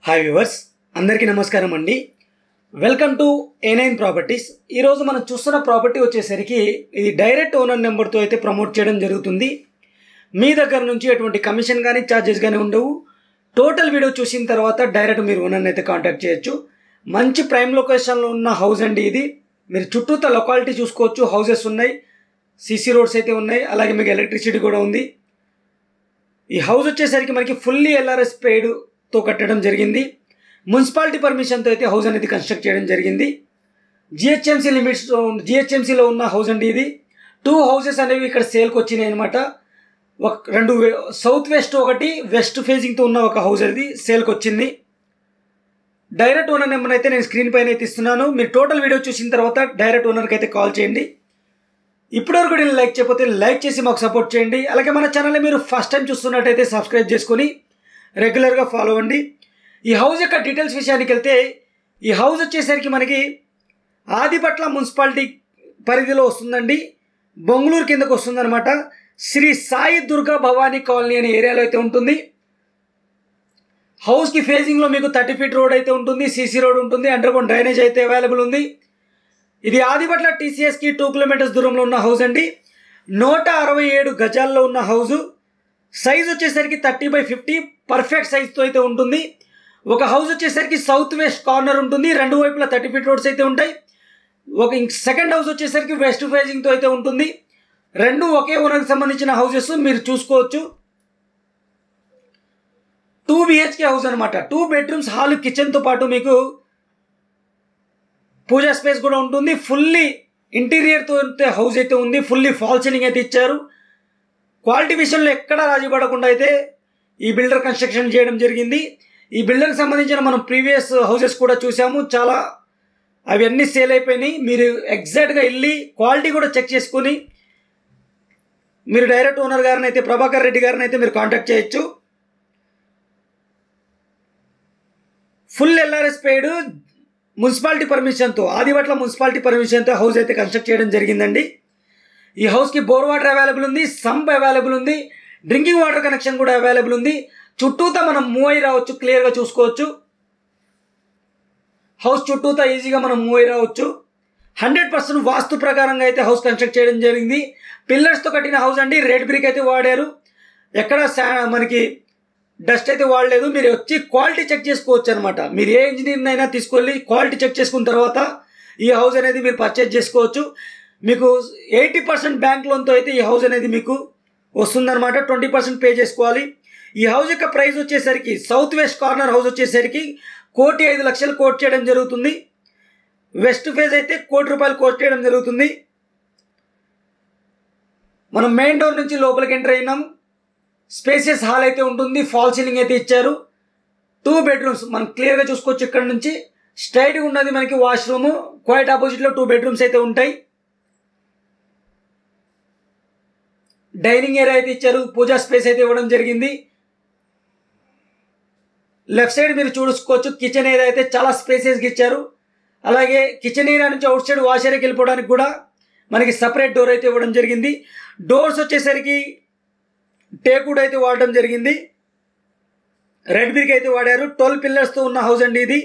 Hi viewers, అందరికీ నమస్కారం అండి. Welcome to A9 properties. ఈరోజు మనం చూస్తున్న ప్రాపర్టీ వచ్చేసరికి ఇది డైరెక్ట్ ఓనర్ నెంబర్తో అయితే ప్రమోట్ చేయడం జరుగుతుంది. మీ దగ్గర నుంచి ఎటువంటి కమిషన్ కానీ ఛార్జెస్ కానీ ఉండవు. టోటల్ వీడియో చూసిన తర్వాత డైరెక్ట్ మీరు ఓనర్ని అయితే కాంటాక్ట్ చేయొచ్చు. మంచి ప్రైమ్ లొకేషన్లో ఉన్న హౌస్ అండి ఇది. మీరు చుట్టూత లొకాలిటీ చూసుకోవచ్చు. హౌసెస్ ఉన్నాయి, సిసి రోడ్స్ అయితే ఉన్నాయి, అలాగే మీకు ఎలక్ట్రిసిటీ కూడా ఉంది. ఈ హౌస్ వచ్చేసరికి మనకి ఫుల్లీ LRS పెయిడ్తో కట్టడం జరిగింది. మున్సిపాలిటీ పర్మిషన్తో అయితే హౌస్ అనేది కన్స్ట్రక్ట్ చేయడం జరిగింది. జిహెచ్ఎంసీలో ఉన్న హౌస్ అండి ఇది. 2 హౌసెస్ అనేవి ఇక్కడ సేల్కి వచ్చినాయి అనమాట. రెండు సౌత్ వెస్ట్, ఒకటి వెస్ట్ ఫేసింగ్తో ఉన్న ఒక హౌస్ అనేది సేల్కి వచ్చింది. డైరెక్ట్ ఓనర్ నెంబర్ అయితే నేను స్క్రీన్ పైన అయితే ఇస్తున్నాను. మీరు టోటల్ వీడియో చూసిన తర్వాత డైరెక్ట్ ఓనర్కి అయితే కాల్ చేయండి. ఇప్పటివరకు నేను లైక్ చేయకపోతే లైక్ చేసి మాకు సపోర్ట్ చేయండి. అలాగే మన ఛానల్ని మీరు ఫస్ట్ టైం చూస్తున్నట్టయితే సబ్స్క్రైబ్ చేసుకొని రెగ్యులర్గా ఫాలో అవ్వండి. ఈ హౌస్ యొక్క డీటెయిల్స్ విషయానికి వెళ్తే, ఈ హౌస్ వచ్చేసరికి మనకి ఆదిపట్ల మున్సిపాలిటీ పరిధిలో వస్తుందండి. బొంగళూరు కిందకు వస్తుందన్నమాట. శ్రీ సాయి దుర్గా భవానీ కాలనీ అనే ఏరియాలో అయితే ఉంటుంది. హౌస్కి ఫేసింగ్లో మీకు 30 ఫీట్ రోడ్ అయితే ఉంటుంది, సీసీ రోడ్ ఉంటుంది, అండర్గ్రౌండ్ డ్రైనేజ్ అయితే అవైలబుల్ ఉంది. ఇది ఆదిపట్ల TCSకి 2 కిలోమీటర్స్ దూరంలో ఉన్న హౌస్ అండి. 167 గజాల్లో ఉన్న హౌజు. సైజ్ వచ్చేసరికి 30x50 పర్ఫెక్ట్ సైజ్తో అయితే ఉంటుంది. ఒక హౌస్ వచ్చేసరికి సౌత్ వెస్ట్ కార్నర్ ఉంటుంది, రెండు వైపులా 30 ఫీట్ రోడ్స్ అయితే ఉంటాయి. సెకండ్ హౌస్ వచ్చేసరికి వెస్ట్ ఫేసింగ్తో అయితే ఉంటుంది. రెండు ఒకే ఓనర్కి సంబంధించిన హౌసెస్ మీరు చూసుకోవచ్చు. 2 BHK హౌస్ అనమాట. 2 బెడ్రూమ్స్, హాల్, కిచెన్తో పాటు మీకు పూజా స్పేస్ కూడా ఉంటుంది. ఫుల్లీ ఇంటీరియర్తో హౌస్ అయితే ఉంది. ఫుల్లీ ఫాల్ సీలింగ్ అయితే ఇచ్చారు. క్వాలిటీ విషయంలో ఎక్కడా రాజీ పడకుండా అయితే ఈ బిల్డర్ కన్స్ట్రక్షన్ చేయడం జరిగింది. ఈ బిల్డర్కి సంబంధించిన మనం ప్రీవియస్ హౌసెస్ కూడా చూసాము. చాలా అవన్నీ సేల్ అయిపోయినాయి. మీరు ఎగ్జాక్ట్గా వెళ్ళి క్వాలిటీ కూడా చెక్ చేసుకొని మీరు డైరెక్ట్ ఓనర్ గారిని అయితే, ప్రభాకర్ రెడ్డి గారిని అయితే మీరు కాంటాక్ట్ చేయొచ్చు. ఫుల్ LRS పెయిడ్ మున్సిపాలిటీ పర్మిషన్తో, ఆదిపట్ల మున్సిపాలిటీ పర్మిషన్తో హౌస్ అయితే కన్స్ట్రక్ట్ చేయడం జరిగిందండి. ఈ హౌస్కి బోర్ వాటర్ అవైలబుల్ ఉంది, సంప్ అవైలబుల్ ఉంది, డ్రింకింగ్ వాటర్ కనెక్షన్ కూడా అవైలబుల్ ఉంది. చుట్టూతా మనం మూవ్ అయి రావచ్చు, క్లియర్గా చూసుకోవచ్చు. హౌస్ చుట్టూతా ఈజీగా మనం మూవ్ అయి రావచ్చు. 100% వాస్తు ప్రకారంగా అయితే హౌస్ కన్స్ట్రక్ట్ చేయడం జరిగింది. పిల్లర్స్తో కట్టిన హౌస్ అండి. రెడ్ బ్రిక్ అయితే వాడారు. ఎక్కడ మనకి డస్ట్ అయితే వాడలేదు. మీరు వచ్చి క్వాలిటీ చెక్ చేసుకోవచ్చు అనమాట. మీరు ఏ ఇంజనీర్ని అయినా తీసుకెళ్ళి క్వాలిటీ చెక్ చేసుకున్న తర్వాత ఈ హౌస్ అనేది మీరు పర్చేజ్ చేసుకోవచ్చు. మీకు 80% బ్యాంక్ లోన్తో అయితే ఈ హౌస్ అనేది మీకు వస్తుందన్నమాట. 20% పే చేసుకోవాలి. ఈ హౌస్ యొక్క ప్రైస్ వచ్చేసరికి సౌత్ వెస్ట్ కార్నర్ హౌస్ వచ్చేసరికి 1,05,00,000 కోట్ చేయడం జరుగుతుంది. వెస్ట్ ఫేజ్ అయితే ₹1,00,00,000 కోట్ చేయడం జరుగుతుంది. మనం మెయిన్ డోర్ నుంచి లోపలికి ఎంటర్ అయినాం. స్పేసియస్ హాల్ అయితే ఉంటుంది. ఫాల్ సీలింగ్ అయితే ఇచ్చారు. 2 బెడ్రూమ్స్ మనం క్లియర్గా చూసుకోవచ్చు. ఇక్కడ నుంచి స్ట్రైట్గా ఉన్నది మనకి వాష్రూమ్. క్వైట్ ఆపోజిట్లో 2 బెడ్రూమ్స్ అయితే ఉంటాయి. డైనింగ్ ఏరియా అయితే ఇచ్చారు. పూజా స్పేస్ అయితే ఇవ్వడం జరిగింది. లెఫ్ట్ సైడ్ మీరు చూసుకోవచ్చు. కిచెన్ ఏరియా అయితే చాలా స్పేసెస్గా ఇచ్చారు. అలాగే కిచెన్ ఏరియా నుంచి అవుట్ సైడ్ వాష్ ఏరియాకి వెళ్ళిపోవడానికి కూడా మనకి సపరేట్ డోర్ అయితే ఇవ్వడం జరిగింది. డోర్స్ వచ్చేసరికి టేకుడ్ అయితే వాడడం జరిగింది. రెడ్ బ్రిక్ అయితే వాడారు. 12 పిల్లర్స్తో ఉన్న హౌస్ అండి ఇది.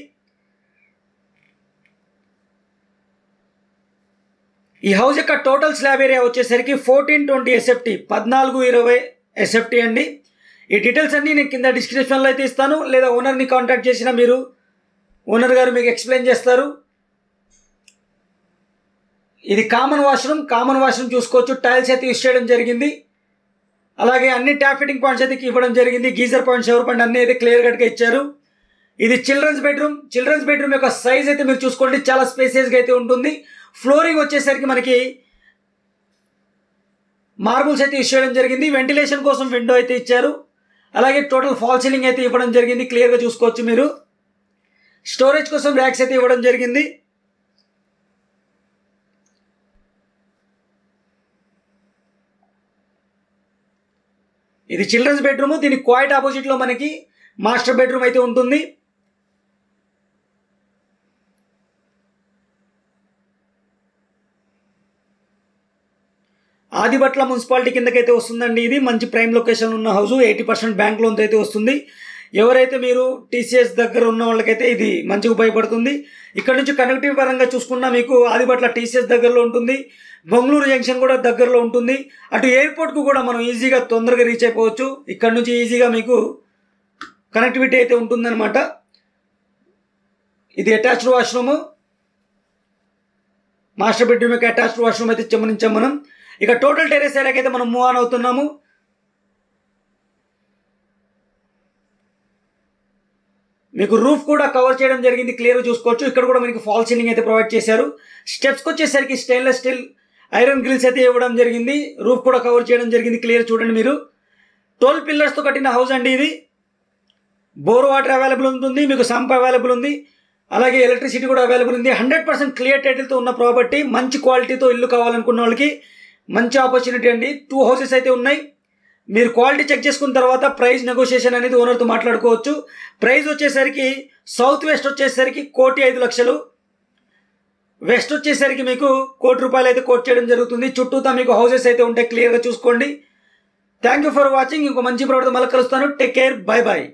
ఈ హౌస్ యొక్క టోటల్ స్లాబ్ ఏరియా వచ్చేసరికి 1420 SFT, 1420 SFT అండి. ఈ డీటెయిల్స్ అన్నీ నేను కింద డిస్క్రిప్షన్లో అయితే ఇస్తాను, లేదా ఓనర్ని కాంటాక్ట్ చేసినా మీరు ఓనర్ గారు మీకు ఎక్స్ప్లెయిన్ చేస్తారు. ఇది కామన్ వాష్రూమ్ చూసుకోవచ్చు. టైల్స్ అయితే యూస్ చేయడం జరిగింది. అలాగే అన్ని ట్యాప్ ఫిట్టింగ్ పాయింట్స్ అయితే ఇవ్వడం జరిగింది. గీజర్ పాయింట్, షవర్ పాయింట్ అన్నీ అయితే క్లియర్ కట్గా ఇచ్చారు. ఇది చిల్డ్రన్స్ బెడ్రూమ్ యొక్క సైజ్ అయితే మీరు చూసుకోండి. చాలా స్పేసియస్గా అయితే ఉంటుంది. ఫ్లోరింగ్ వచ్చేసరికి మనకి మార్బుల్స్ అయితే యూస్ చేయడం జరిగింది. వెంటిలేషన్ కోసం విండో అయితే ఇచ్చారు. అలాగే టోటల్ ఫాల్ సీలింగ్ అయితే ఇవ్వడం జరిగింది. క్లియర్గా చూసుకోవచ్చు మీరు. స్టోరేజ్ కోసం ర్యాక్స్ అయితే ఇవ్వడం జరిగింది. ఇది చిల్డ్రన్స్ బెడ్రూమ్. దీని క్వైట్ ఆపోజిట్లో మనకి మాస్టర్ బెడ్రూమ్ అయితే ఉంటుంది. ఆదిపట్ల మున్సిపాలిటీ కిందకైతే వస్తుందండి. ఇది మంచి ప్రైమ్ లొకేషన్ ఉన్న హౌస్. 80% బ్యాంక్ లోన్తో అయితే వస్తుంది. ఎవరైతే మీరు టీసీఎస్ దగ్గర ఉన్న వాళ్ళకైతే ఇది మంచిగా ఉపయోగపడుతుంది. ఇక్కడ నుంచి కనెక్టివ్ పరంగా చూసుకున్నా మీకు ఆదిబట్ల టీసీఎస్ దగ్గరలో ఉంటుంది, బెంగళూరు జంక్షన్ కూడా దగ్గరలో ఉంటుంది. అటు ఎయిర్పోర్ట్కు కూడా మనం ఈజీగా తొందరగా రీచ్ అయిపోవచ్చు. ఇక్కడ నుంచి ఈజీగా మీకు కనెక్టివిటీ అయితే ఉంటుందన్నమాట. ఇది అటాచ్డ్ వాష్రూమ్, మాస్టర్ బెడ్రూమ్ యొక్క అటాచ్డ్ వాష్రూమ్ అయితే గమనించాం మనం. ఇక టోటల్ టెరెస్ ఏరియాకి అయితే మనం మూవ్ ఆన్ అవుతున్నాము. మీకు రూఫ్ కూడా కవర్ చేయడం జరిగింది, క్లియర్గా చూసుకోవచ్చు. ఇక్కడ కూడా మీకు ఫాల్ సీలింగ్ అయితే ప్రొవైడ్ చేశారు. స్టెప్స్కి వచ్చేసరికి స్టెయిన్లెస్ స్టీల్ ఐరన్ గ్రిల్స్ అయితే ఇవ్వడం జరిగింది. రూఫ్ కూడా కవర్ చేయడం జరిగింది, క్లియర్ చూడండి మీరు. 12 పిల్లర్స్తో కట్టిన హౌస్ అండి ఇది. బోర్ వాటర్ అవైలబుల్ ఉంటుంది, మీకు సంప్ అవైలబుల్ ఉంది, అలాగే ఎలక్ట్రిసిటీ కూడా అవైలబుల్ ఉంది. 100% క్లియర్ టైటిల్తో ఉన్న ప్రాపర్టీ, మంచి క్వాలిటీతో ఇల్లు కావాలనుకున్న వాళ్ళకి మంచి ఆపర్చునిటీ అండి. 2 హౌసెస్ అయితే ఉన్నాయి. మీరు క్వాలిటీ చెక్ చేసుకున్న తర్వాత ప్రైస్ నెగోషియేషన్ అనేది ఓనర్తో మాట్లాడుకోవచ్చు. ప్రైస్ వచ్చేసరికి సౌత్ వెస్ట్ వచ్చేసరికి 1,05,00,000, వెస్ట్ వచ్చేసరికి మీకు ₹1,00,00,000 అయితే కోట్ చేయడం జరుగుతుంది. చుట్టూతా మీకు హౌసెస్ అయితే ఉంటాయి, క్లియర్గా చూసుకోండి. Thank you for watching. ఇంకో మంచి ప్రోడక్ట్ మళ్ళీ కలుస్తాను. Take care, bye bye.